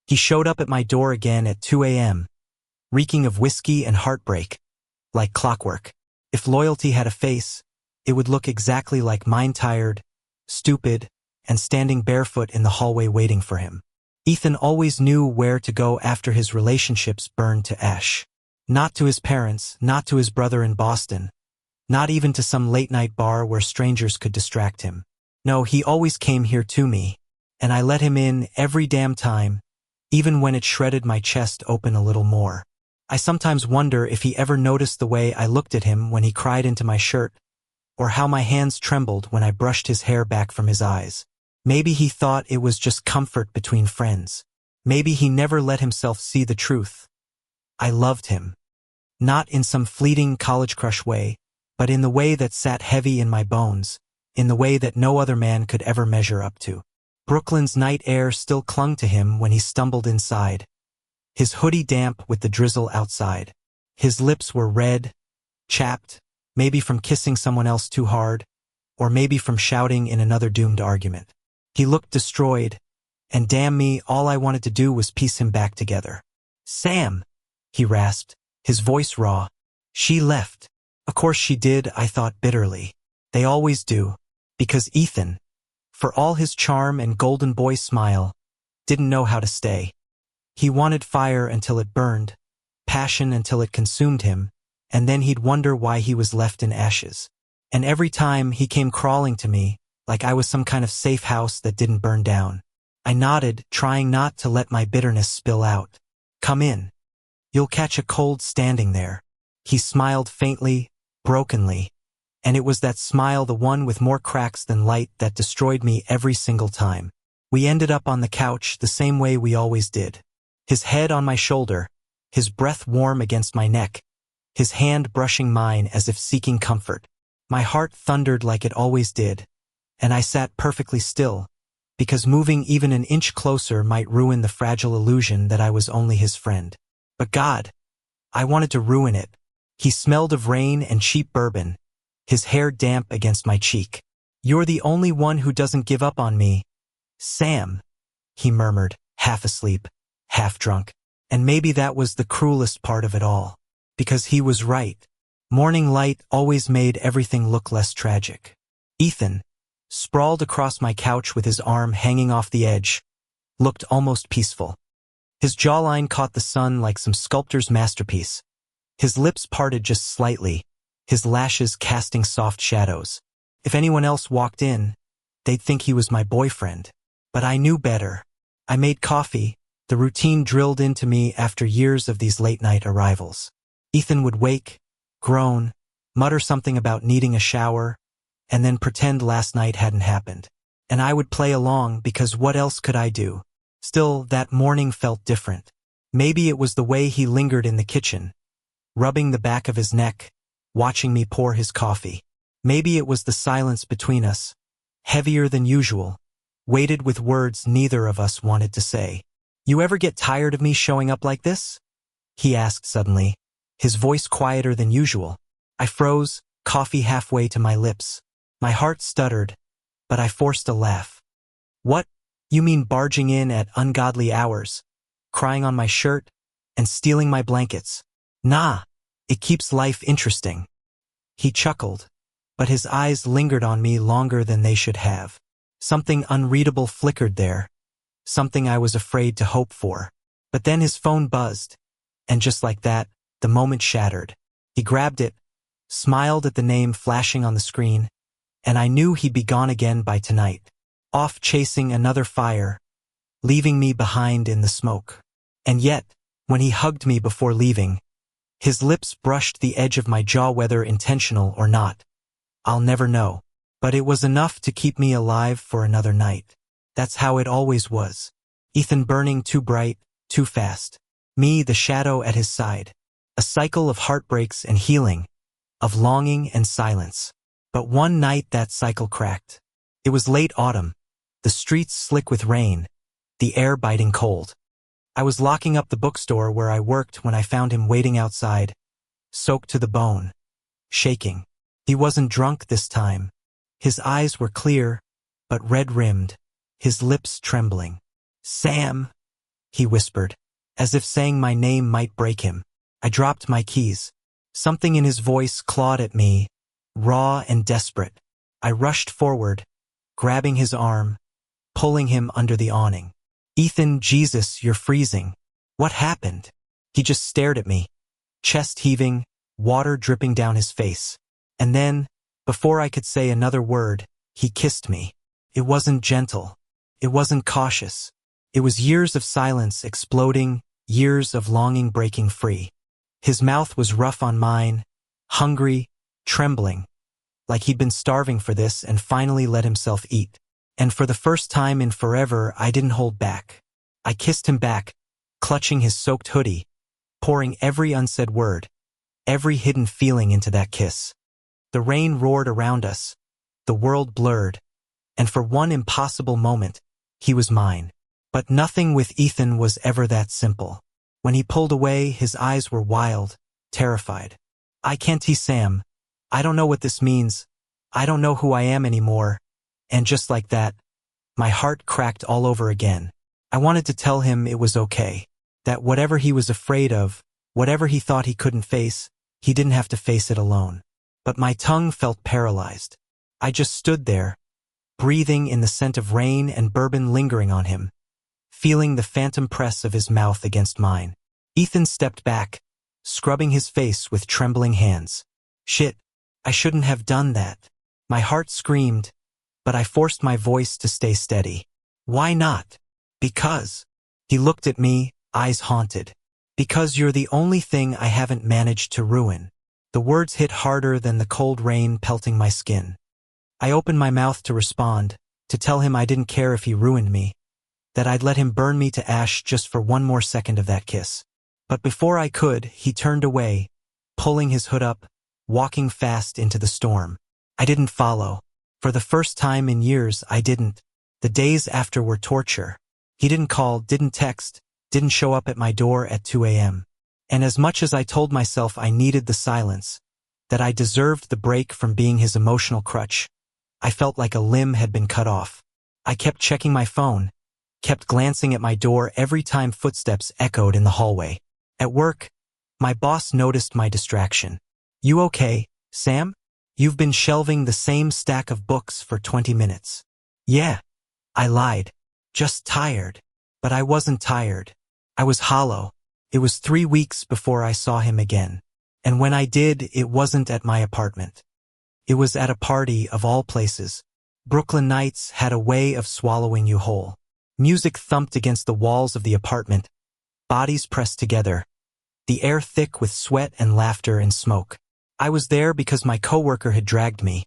He showed up at my door again at 2 a.m., reeking of whiskey and heartbreak, like clockwork. If loyalty had a face, it would look exactly like mine, tired, stupid, and standing barefoot in the hallway waiting for him. Ethan always knew where to go after his relationships burned to ash. Not to his parents, not to his brother in Boston, not even to some late-night bar where strangers could distract him. No, he always came here to me, and I let him in every damn time, even when it shredded my chest open a little more. I sometimes wonder if he ever noticed the way I looked at him when he cried into my shirt, or how my hands trembled when I brushed his hair back from his eyes. Maybe he thought it was just comfort between friends. Maybe he never let himself see the truth. I loved him. Not in some fleeting college crush way, but in the way that sat heavy in my bones, in the way that no other man could ever measure up to. Brooklyn's night air still clung to him when he stumbled inside, his hoodie damp with the drizzle outside. His lips were red, chapped, maybe from kissing someone else too hard, or maybe from shouting in another doomed argument. He looked destroyed, and damn me, all I wanted to do was piece him back together. "Sam," he rasped, his voice raw. "She left." Of course she did, I thought bitterly. They always do, because Ethan, for all his charm and golden boy smile, didn't know how to stay. He wanted fire until it burned, passion until it consumed him, and then he'd wonder why he was left in ashes. And every time he came crawling to me, like I was some kind of safe house that didn't burn down. I nodded, trying not to let my bitterness spill out. "Come in. You'll catch a cold standing there." He smiled faintly, brokenly, and it was that smile, the one with more cracks than light, that destroyed me every single time. We ended up on the couch the same way we always did. His head on my shoulder, his breath warm against my neck, his hand brushing mine as if seeking comfort. My heart thundered like it always did, and I sat perfectly still, because moving even an inch closer might ruin the fragile illusion that I was only his friend. But God, I wanted to ruin it. He smelled of rain and cheap bourbon, his hair damp against my cheek. "You're the only one who doesn't give up on me, Sam," he murmured, half asleep, half drunk. And maybe that was the cruelest part of it all, because he was right. Morning light always made everything look less tragic. Ethan, sprawled across my couch with his arm hanging off the edge, looked almost peaceful. His jawline caught the sun like some sculptor's masterpiece. His lips parted just slightly, his lashes casting soft shadows. If anyone else walked in, they'd think he was my boyfriend. But I knew better. I made coffee, the routine drilled into me after years of these late-night arrivals. Ethan would wake, groan, mutter something about needing a shower, and then pretend last night hadn't happened. And I would play along because what else could I do? Still, that morning felt different. Maybe it was the way he lingered in the kitchen, rubbing the back of his neck, watching me pour his coffee. Maybe it was the silence between us, heavier than usual, weighted with words neither of us wanted to say. "You ever get tired of me showing up like this?" he asked suddenly, his voice quieter than usual. I froze, coffee halfway to my lips. My heart stuttered, but I forced a laugh. "What? You mean barging in at ungodly hours, crying on my shirt, and stealing my blankets? Nah, it keeps life interesting." He chuckled, but his eyes lingered on me longer than they should have. Something unreadable flickered there, something I was afraid to hope for. But then his phone buzzed, and just like that, the moment shattered. He grabbed it, smiled at the name flashing on the screen, and I knew he'd be gone again by tonight, off chasing another fire, leaving me behind in the smoke. And yet, when he hugged me before leaving, his lips brushed the edge of my jaw, whether intentional or not. I'll never know. But it was enough to keep me alive for another night. That's how it always was. Ethan burning too bright, too fast. Me, the shadow at his side. A cycle of heartbreaks and healing, of longing and silence. But one night that cycle cracked. It was late autumn, the streets slick with rain, the air biting cold. I was locking up the bookstore where I worked when I found him waiting outside, soaked to the bone, shaking. He wasn't drunk this time. His eyes were clear, but red-rimmed, his lips trembling. "Sam," he whispered, as if saying my name might break him. I dropped my keys. Something in his voice clawed at me, raw and desperate. I rushed forward, grabbing his arm, pulling him under the awning. Ethan, Jesus, you're freezing. What happened? He just stared at me, chest heaving, water dripping down his face. And then, before I could say another word, he kissed me. It wasn't gentle. It wasn't cautious. It was years of silence exploding, years of longing breaking free. His mouth was rough on mine, hungry, trembling, like he'd been starving for this and finally let himself eat. And for the first time in forever, I didn't hold back. I kissed him back, clutching his soaked hoodie, pouring every unsaid word, every hidden feeling into that kiss. The rain roared around us, the world blurred, and for one impossible moment, he was mine. But nothing with Ethan was ever that simple. When he pulled away, his eyes were wild, terrified. I can't see Sam. I don't know what this means. I don't know who I am anymore. And just like that, my heart cracked all over again. I wanted to tell him it was okay, that whatever he was afraid of, whatever he thought he couldn't face, he didn't have to face it alone. But my tongue felt paralyzed. I just stood there, breathing in the scent of rain and bourbon lingering on him, feeling the phantom press of his mouth against mine. Ethan stepped back, scrubbing his face with trembling hands. Shit, I shouldn't have done that. My heart screamed, but I forced my voice to stay steady. Why not? Because. He looked at me, eyes haunted. Because you're the only thing I haven't managed to ruin. The words hit harder than the cold rain pelting my skin. I opened my mouth to respond, to tell him I didn't care if he ruined me, that I'd let him burn me to ash just for one more second of that kiss. But before I could, he turned away, pulling his hood up, walking fast into the storm. I didn't follow. For the first time in years, I didn't. The days after were torture. He didn't call, didn't text, didn't show up at my door at 2 a.m. And as much as I told myself I needed the silence, that I deserved the break from being his emotional crutch, I felt like a limb had been cut off. I kept checking my phone, kept glancing at my door every time footsteps echoed in the hallway. At work, my boss noticed my distraction. You okay, Sam? You've been shelving the same stack of books for 20 minutes. Yeah, I lied. Just tired. But I wasn't tired. I was hollow. It was 3 weeks before I saw him again. And when I did, it wasn't at my apartment. It was at a party of all places. Brooklyn nights had a way of swallowing you whole. Music thumped against the walls of the apartment, bodies pressed together, the air thick with sweat and laughter and smoke. I was there because my coworker had dragged me,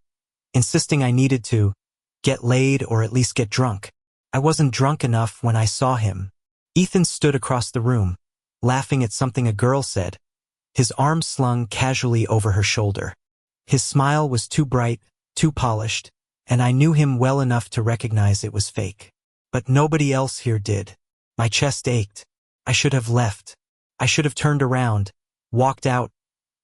insisting I needed to get laid or at least get drunk. I wasn't drunk enough when I saw him. Ethan stood across the room, laughing at something a girl said, his arm slung casually over her shoulder. His smile was too bright, too polished, and I knew him well enough to recognize it was fake. But nobody else here did. My chest ached. I should have left. I should have turned around, walked out,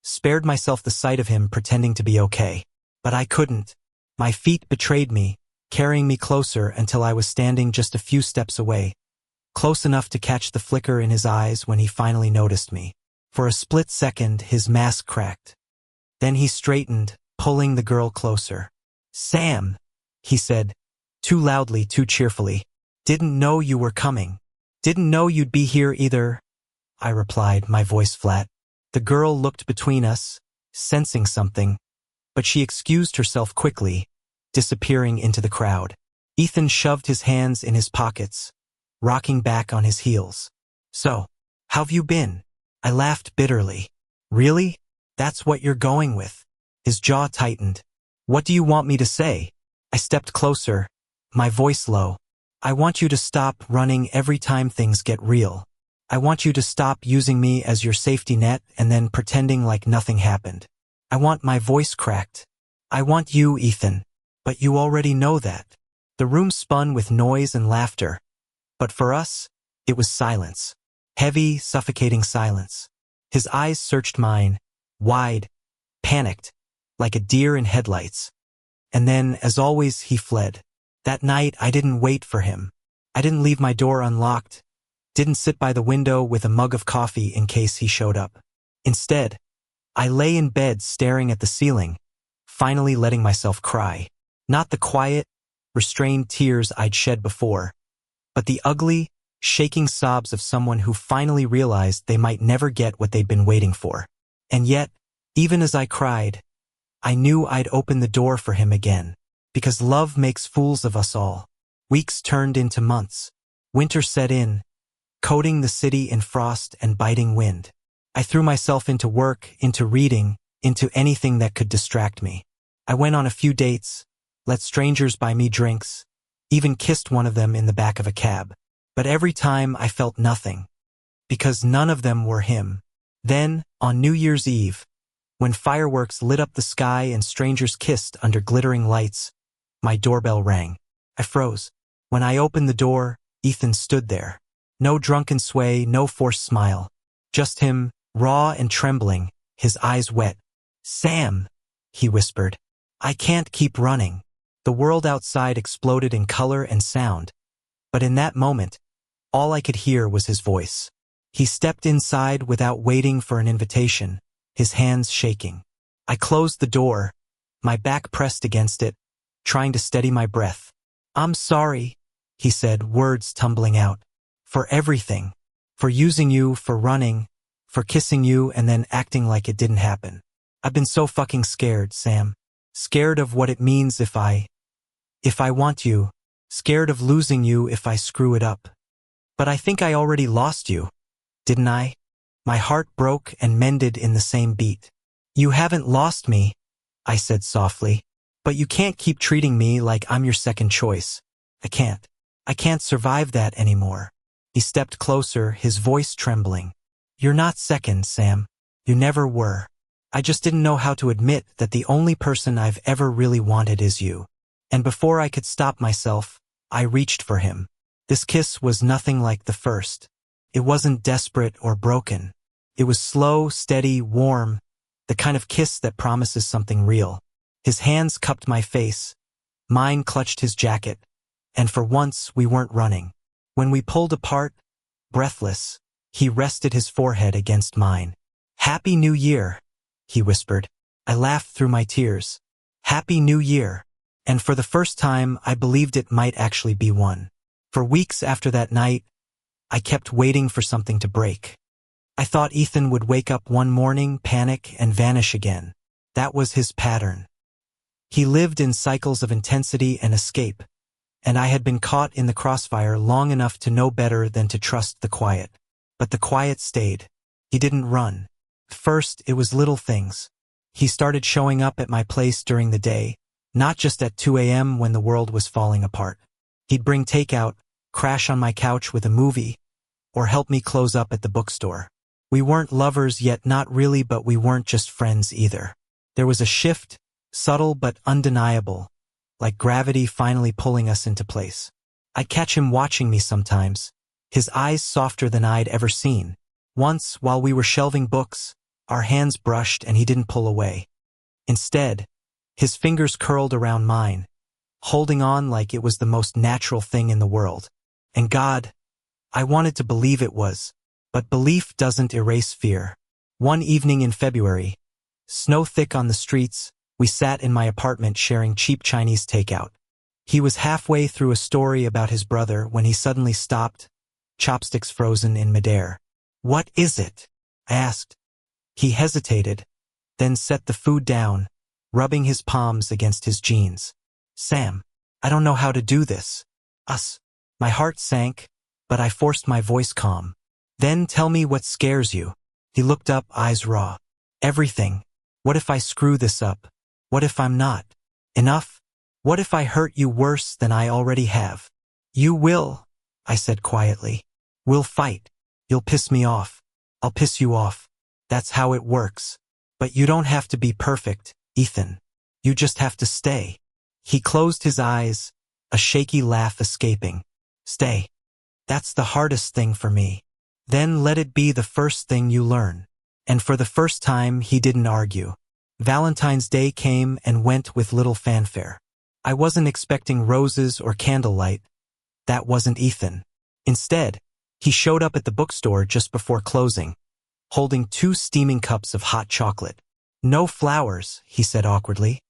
spared myself the sight of him pretending to be okay. But I couldn't. My feet betrayed me, carrying me closer until I was standing just a few steps away, close enough to catch the flicker in his eyes when he finally noticed me. For a split second, his mask cracked. Then he straightened, pulling the girl closer. Sam, he said, too loudly, too cheerfully. Didn't know you were coming. Didn't know you'd be here either, I replied, my voice flat. The girl looked between us, sensing something, but she excused herself quickly, disappearing into the crowd. Ethan shoved his hands in his pockets, rocking back on his heels. So, how've you been? I laughed bitterly. Really? That's what you're going with? His jaw tightened. What do you want me to say? I stepped closer, my voice low. I want you to stop running every time things get real. I want you to stop using me as your safety net and then pretending like nothing happened. I want my voice cracked. I want you, Ethan. But you already know that. The room spun with noise and laughter. But for us, it was silence. Heavy, suffocating silence. His eyes searched mine, wide, panicked, like a deer in headlights. And then, as always, he fled. That night, I didn't wait for him. I didn't leave my door unlocked. Didn't sit by the window with a mug of coffee in case he showed up. Instead, I lay in bed staring at the ceiling, finally letting myself cry. Not the quiet, restrained tears I'd shed before, but the ugly, shaking sobs of someone who finally realized they might never get what they'd been waiting for. And yet, even as I cried, I knew I'd open the door for him again, because love makes fools of us all. Weeks turned into months. Winter set in, coating the city in frost and biting wind. I threw myself into work, into reading, into anything that could distract me. I went on a few dates, let strangers buy me drinks, even kissed one of them in the back of a cab. But every time I felt nothing, because none of them were him. Then, on New Year's Eve, when fireworks lit up the sky and strangers kissed under glittering lights, my doorbell rang. I froze. When I opened the door, Ethan stood there. No drunken sway, no forced smile. Just him, raw and trembling, his eyes wet. "Sam," he whispered. "I can't keep running." The world outside exploded in color and sound, but in that moment, all I could hear was his voice. He stepped inside without waiting for an invitation, his hands shaking. I closed the door, my back pressed against it, trying to steady my breath. "I'm sorry," he said, words tumbling out. "For everything. For using you, for running, for kissing you and then acting like it didn't happen. I've been so fucking scared, Sam. Scared of what it means if I want you. Scared of losing you if I screw it up. But I think I already lost you, didn't I?" My heart broke and mended in the same beat. "You haven't lost me," I said softly, "but you can't keep treating me like I'm your second choice. I can't survive that anymore." He stepped closer, his voice trembling. "You're not second, Sam. You never were. I just didn't know how to admit that the only person I've ever really wanted is you." And before I could stop myself, I reached for him. This kiss was nothing like the first. It wasn't desperate or broken. It was slow, steady, warm, the kind of kiss that promises something real. His hands cupped my face. Mine clutched his jacket. And for once, we weren't running. When we pulled apart, breathless, he rested his forehead against mine. "Happy New Year," he whispered. I laughed through my tears. "Happy New Year." And for the first time, I believed it might actually be one. For weeks after that night, I kept waiting for something to break. I thought Ethan would wake up one morning, panic, and vanish again. That was his pattern. He lived in cycles of intensity and escape, and I had been caught in the crossfire long enough to know better than to trust the quiet. But the quiet stayed. He didn't run. First, it was little things. He started showing up at my place during the day, not just at 2 a.m. when the world was falling apart. He'd bring takeout, crash on my couch with a movie, or help me close up at the bookstore. We weren't lovers yet, not really, but we weren't just friends either. There was a shift, subtle but undeniable, like gravity finally pulling us into place. I'd catch him watching me sometimes, his eyes softer than I'd ever seen. Once, while we were shelving books, our hands brushed and he didn't pull away. Instead, his fingers curled around mine, holding on like it was the most natural thing in the world. And God, I wanted to believe it was, but belief doesn't erase fear. One evening in February, snow thick on the streets, we sat in my apartment sharing cheap Chinese takeout. He was halfway through a story about his brother when he suddenly stopped, chopsticks frozen in midair. "What is it?" I asked. He hesitated, then set the food down, rubbing his palms against his jeans. "Sam, I don't know how to do this. Us." My heart sank, but I forced my voice calm. "Then tell me what scares you." He looked up, eyes raw. "Everything. What if I screw this up? What if I'm not enough? What if I hurt you worse than I already have?" "You will," I said quietly. "We'll fight. You'll piss me off. I'll piss you off. That's how it works. But you don't have to be perfect, Ethan. You just have to stay." He closed his eyes, a shaky laugh escaping. "Stay. That's the hardest thing for me. Then let it be the first thing you learn." And for the first time, he didn't argue. Valentine's Day came and went with little fanfare. I wasn't expecting roses or candlelight. That wasn't Ethan. Instead, He showed up at the bookstore just before closing, holding 2 steaming cups of hot chocolate. "No flowers," he said awkwardly.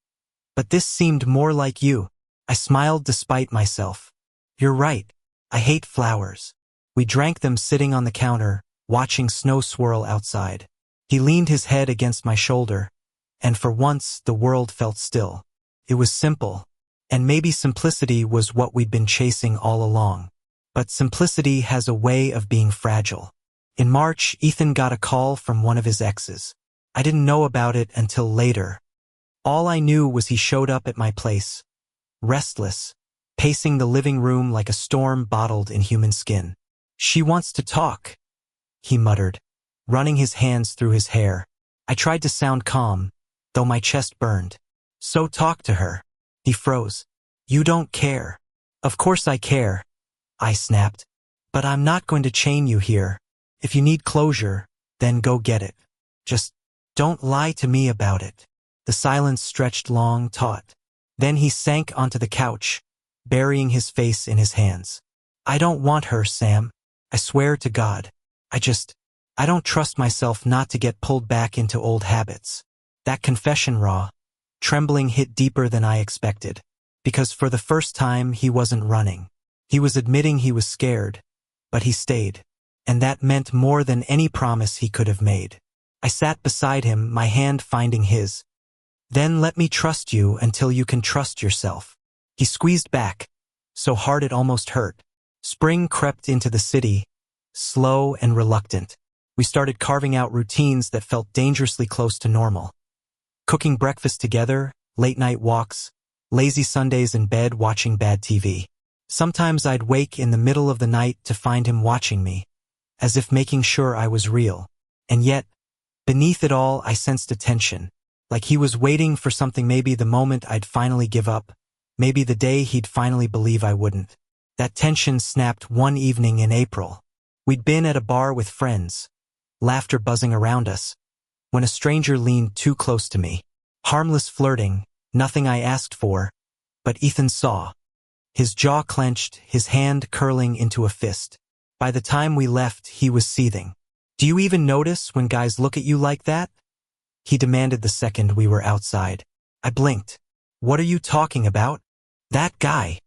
"But this seemed more like you." I smiled despite myself. "You're right. I hate flowers." We drank them sitting on the counter, watching snow swirl outside. He leaned his head against my shoulder, and for once the world felt still. It was simple, and maybe simplicity was what we'd been chasing all along. But simplicity has a way of being fragile. In March, Ethan got a call from one of his exes. I didn't know about it until later. All I knew was he showed up at my place, restless, pacing the living room like a storm bottled in human skin. "She wants to talk," he muttered, running his hands through his hair. I tried to sound calm, though my chest burned. "So talk to her." He froze. "You don't care." "Of course I care," I snapped. "But I'm not going to chain you here. If you need closure, then go get it. Just don't lie to me about it." The silence stretched long, taut. Then he sank onto the couch, burying his face in his hands. "I don't want her, Sam. I swear to God. I don't trust myself not to get pulled back into old habits." That confession, raw, trembling, hit deeper than I expected. Because for the first time, he wasn't running. He was admitting he was scared, but he stayed. And that meant more than any promise he could have made. I sat beside him, my hand finding his. "Then let me trust you until you can trust yourself." He squeezed back, so hard it almost hurt. Spring crept into the city, slow and reluctant. We started carving out routines that felt dangerously close to normal. Cooking breakfast together, late-night walks, lazy Sundays in bed watching bad TV. Sometimes I'd wake in the middle of the night to find him watching me, as if making sure I was real. And yet, beneath it all, I sensed a tension, like he was waiting for something, maybe the moment I'd finally give up, maybe the day he'd finally believe I wouldn't. That tension snapped one evening in April. We'd been at a bar with friends, laughter buzzing around us, when a stranger leaned too close to me. Harmless flirting, nothing I asked for, but Ethan saw. His jaw clenched, his hand curling into a fist. By the time we left, he was seething. "Do you even notice when guys look at you like that?" he demanded the second we were outside. I blinked. "What are you talking about?" "That guy.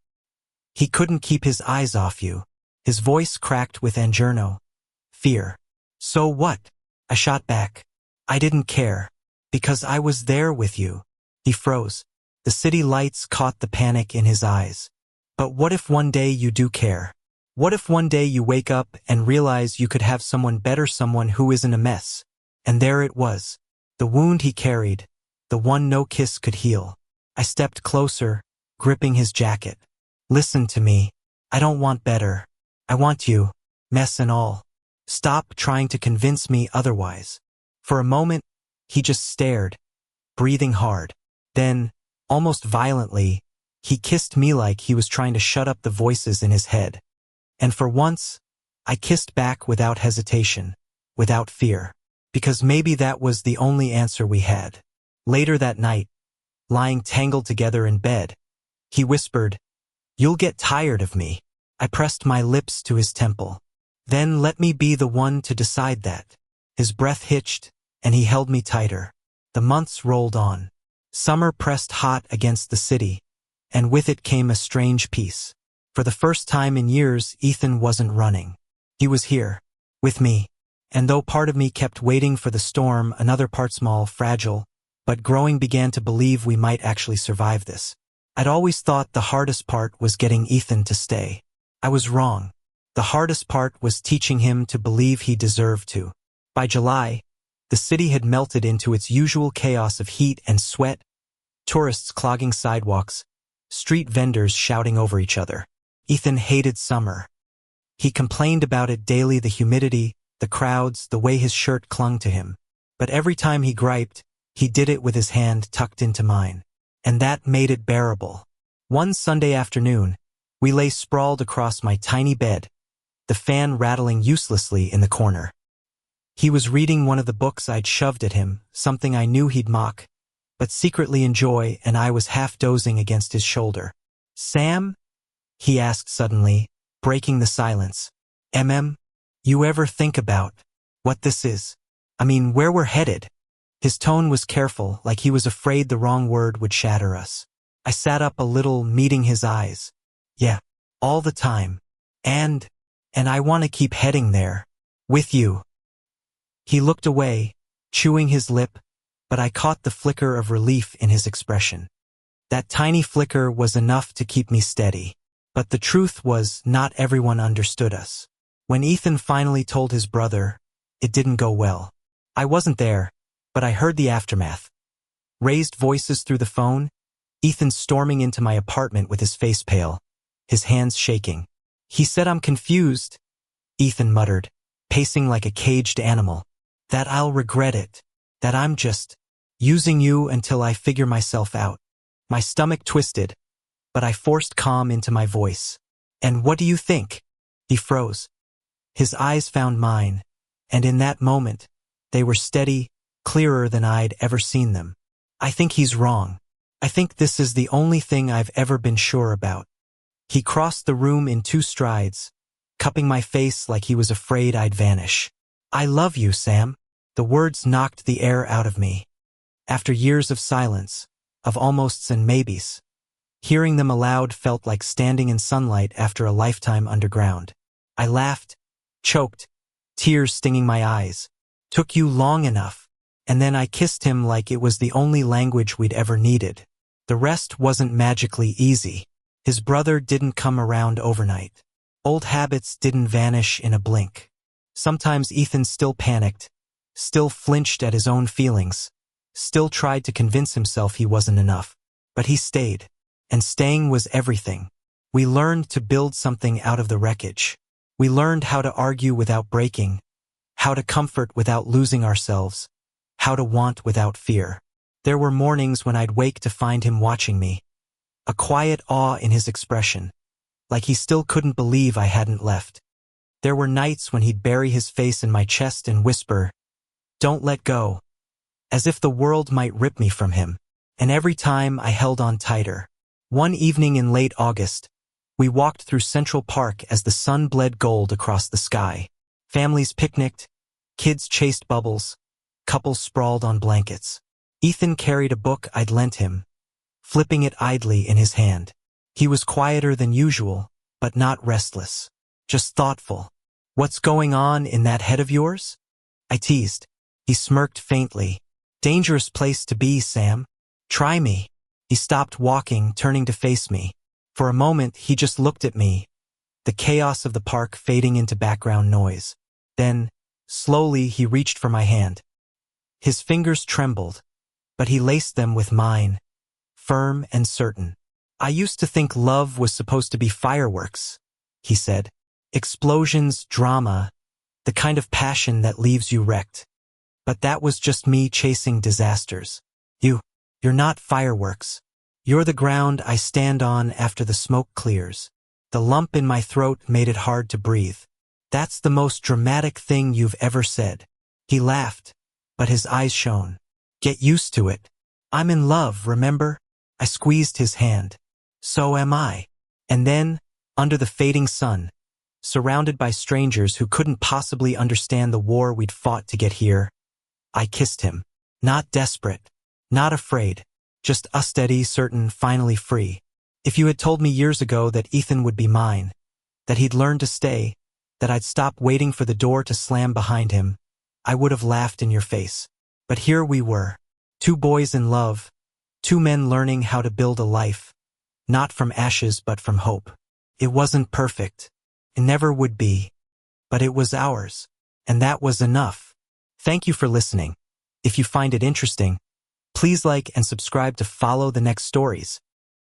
He couldn't keep his eyes off you." His voice cracked with anger, fear. "So what?" I shot back. "I didn't care. Because I was there with you." He froze. The city lights caught the panic in his eyes. "But what if one day you do care? What if one day you wake up and realize you could have someone better, someone who isn't a mess?" And there it was. The wound he carried, the one no kiss could heal. I stepped closer, gripping his jacket. "Listen to me. I don't want better. I want you, mess and all. Stop trying to convince me otherwise." For a moment, he just stared, breathing hard. Then, almost violently, he kissed me like he was trying to shut up the voices in his head. And for once, I kissed back without hesitation, without fear. Because maybe that was the only answer we had. Later that night, lying tangled together in bed, he whispered, "You'll get tired of me." I pressed my lips to his temple. "Then let me be the one to decide that." His breath hitched, and he held me tighter. The months rolled on. Summer pressed hot against the city, and with it came a strange peace. For the first time in years, Ethan wasn't running. He was here, with me. And though part of me kept waiting for the storm, another part, small, fragile, but growing, began to believe we might actually survive this. I'd always thought the hardest part was getting Ethan to stay. I was wrong. The hardest part was teaching him to believe he deserved to. By July, the city had melted into its usual chaos of heat and sweat, tourists clogging sidewalks, street vendors shouting over each other. Ethan hated summer. He complained about it daily, the humidity, the crowds, the way his shirt clung to him. But every time he griped, he did it with his hand tucked into mine. And that made it bearable. One Sunday afternoon, we lay sprawled across my tiny bed, the fan rattling uselessly in the corner. He was reading one of the books I'd shoved at him, something I knew he'd mock, but secretly enjoy, and I was half dozing against his shoulder. "Sam?" he asked suddenly, breaking the silence. You ever think about what this is? I mean, where we're headed? His tone was careful, like he was afraid the wrong word would shatter us. I sat up a little, meeting his eyes. Yeah, all the time. And I want to keep heading there. With you. He looked away, chewing his lip, but I caught the flicker of relief in his expression. That tiny flicker was enough to keep me steady. But the truth was, not everyone understood us. When Ethan finally told his brother, it didn't go well. I wasn't there, but I heard the aftermath. Raised voices through the phone, Ethan storming into my apartment with his face pale, his hands shaking. He said, "I'm confused," Ethan muttered, pacing like a caged animal. "That I'll regret it. That I'm just using you until I figure myself out." My stomach twisted, but I forced calm into my voice. "And what do you think?" He froze. His eyes found mine, and in that moment, they were steady, clearer than I'd ever seen them. "I think he's wrong. I think this is the only thing I've ever been sure about." He crossed the room in 2 strides, cupping my face like he was afraid I'd vanish. "I love you, Sam." The words knocked the air out of me. After years of silence, of almosts and maybes, hearing them aloud felt like standing in sunlight after a lifetime underground. I laughed, choked, tears stinging my eyes. "Took you long enough." And then I kissed him like it was the only language we'd ever needed. The rest wasn't magically easy. His brother didn't come around overnight. Old habits didn't vanish in a blink. Sometimes Ethan still panicked, still flinched at his own feelings, still tried to convince himself he wasn't enough. But he stayed, and staying was everything. We learned to build something out of the wreckage. We learned how to argue without breaking, how to comfort without losing ourselves, how to want without fear. There were mornings when I'd wake to find him watching me, a quiet awe in his expression, like he still couldn't believe I hadn't left. There were nights when he'd bury his face in my chest and whisper, "Don't let go," as if the world might rip me from him. And every time I held on tighter. One evening in late August, we walked through Central Park as the sun bled gold across the sky. Families picnicked, kids chased bubbles, couples sprawled on blankets. Ethan carried a book I'd lent him, flipping it idly in his hand. He was quieter than usual, but not restless, just thoughtful. "What's going on in that head of yours?" I teased. He smirked faintly. "Dangerous place to be, Sam. Try me." He stopped walking, turning to face me. For a moment, he just looked at me, the chaos of the park fading into background noise. Then, slowly, he reached for my hand. His fingers trembled, but he laced them with mine, firm and certain. "I used to think love was supposed to be fireworks," he said. "Explosions, drama, the kind of passion that leaves you wrecked. But that was just me chasing disasters. You're not fireworks. You're the ground I stand on after the smoke clears." The lump in my throat made it hard to breathe. "That's the most dramatic thing you've ever said." He laughed, but his eyes shone. "Get used to it. I'm in love, remember?" I squeezed his hand. "So am I." And then, under the fading sun, surrounded by strangers who couldn't possibly understand the war we'd fought to get here, I kissed him. Not desperate, not afraid, just steady, certain, finally free. If you had told me years ago that Ethan would be mine, that he'd learn to stay, that I'd stop waiting for the door to slam behind him, I would have laughed in your face. But here we were, 2 boys in love, 2 men learning how to build a life, not from ashes but from hope. It wasn't perfect. It never would be. But it was ours. And that was enough. Thank you for listening. If you find it interesting, please like and subscribe to follow the next stories.